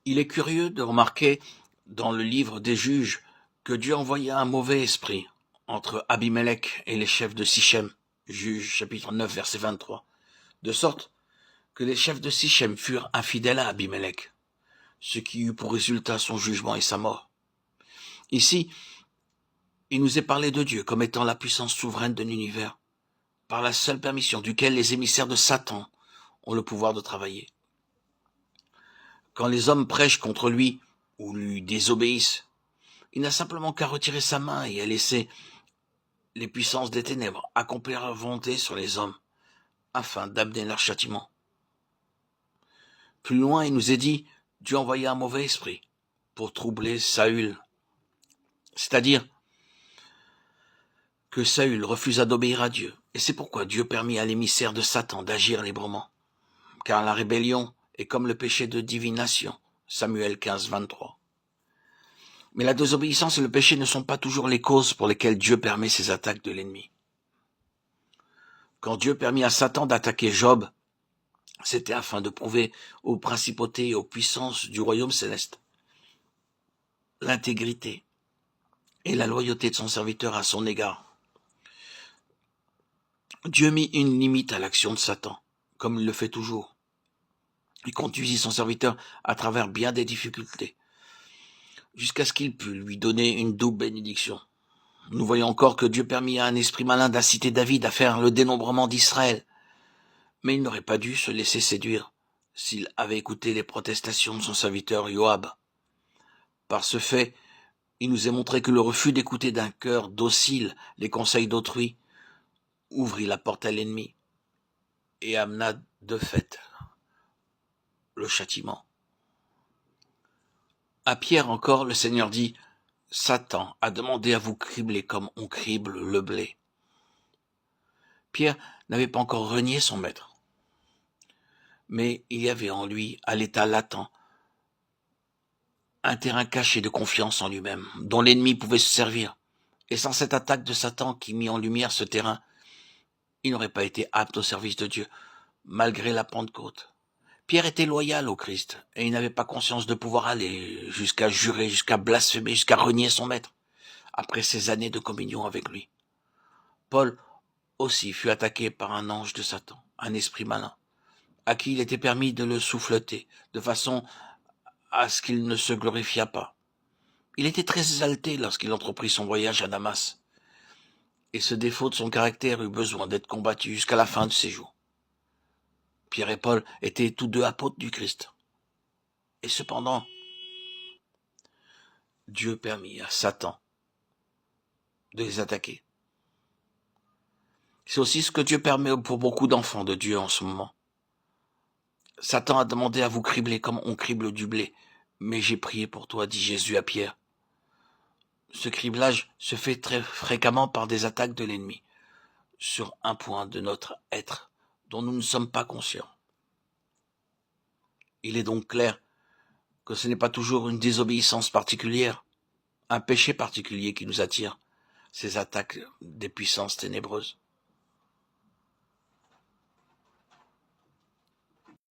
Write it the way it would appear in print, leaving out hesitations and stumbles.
Il est curieux de remarquer dans le livre des Juges que Dieu envoya un mauvais esprit entre Abimelech et les chefs de Sichem, Juges chapitre 9 verset 23, de sorte que les chefs de Sichem furent infidèles à Abimelech, ce qui eut pour résultat son jugement et sa mort. Ici, il nous est parlé de Dieu comme étant la puissance souveraine de l'univers, par la seule permission duquel les émissaires de Satan ont le pouvoir de travailler. Quand les hommes prêchent contre lui ou lui désobéissent, il n'a simplement qu'à retirer sa main et à laisser les puissances des ténèbres accomplir leur volonté sur les hommes, afin d'amener leur châtiment. Plus loin, il nous est dit, Dieu envoya un mauvais esprit pour troubler Saül. C'est-à-dire que Saül refusa d'obéir à Dieu, et c'est pourquoi Dieu permit à l'émissaire de Satan d'agir librement. Car la rébellion est comme le péché de divination, Samuel 15, 23. Mais la désobéissance et le péché ne sont pas toujours les causes pour lesquelles Dieu permet ces attaques de l'ennemi. Quand Dieu permit à Satan d'attaquer Job, c'était afin de prouver aux principautés et aux puissances du royaume céleste l'intégrité et la loyauté de son serviteur à son égard. Dieu mit une limite à l'action de Satan, comme il le fait toujours. Il conduisit son serviteur à travers bien des difficultés, jusqu'à ce qu'il pût lui donner une double bénédiction. Nous voyons encore que Dieu permit à un esprit malin d'inciter David à faire le dénombrement d'Israël, mais il n'aurait pas dû se laisser séduire s'il avait écouté les protestations de son serviteur Joab. Par ce fait, il nous est montré que le refus d'écouter d'un cœur docile les conseils d'autrui ouvrit la porte à l'ennemi et amena de fait le châtiment. À Pierre encore, le Seigneur dit « Satan a demandé à vous cribler comme on crible le blé. » Pierre n'avait pas encore renié son maître, mais il y avait en lui, à l'état latent, un terrain caché de confiance en lui-même, dont l'ennemi pouvait se servir. Et sans cette attaque de Satan qui mit en lumière ce terrain, il n'aurait pas été apte au service de Dieu, malgré la Pentecôte. Pierre était loyal au Christ, et il n'avait pas conscience de pouvoir aller jusqu'à jurer, jusqu'à blasphémer, jusqu'à renier son maître, après ces années de communion avec lui. Paul aussi fut attaqué par un ange de Satan, un esprit malin, à qui il était permis de le souffleter, de façon à ce qu'il ne se glorifiât pas. Il était très exalté lorsqu'il entreprit son voyage à Damas, et ce défaut de son caractère eut besoin d'être combattu jusqu'à la fin de ses jours. Pierre et Paul étaient tous deux apôtres du Christ. Et cependant, Dieu permit à Satan de les attaquer. C'est aussi ce que Dieu permet pour beaucoup d'enfants de Dieu en ce moment. Satan a demandé à vous cribler comme on crible du blé, mais j'ai prié pour toi, dit Jésus à Pierre. Ce criblage se fait très fréquemment par des attaques de l'ennemi sur un point de notre être dont nous ne sommes pas conscients. Il est donc clair que ce n'est pas toujours une désobéissance particulière, un péché particulier qui nous attire, ces attaques des puissances ténébreuses.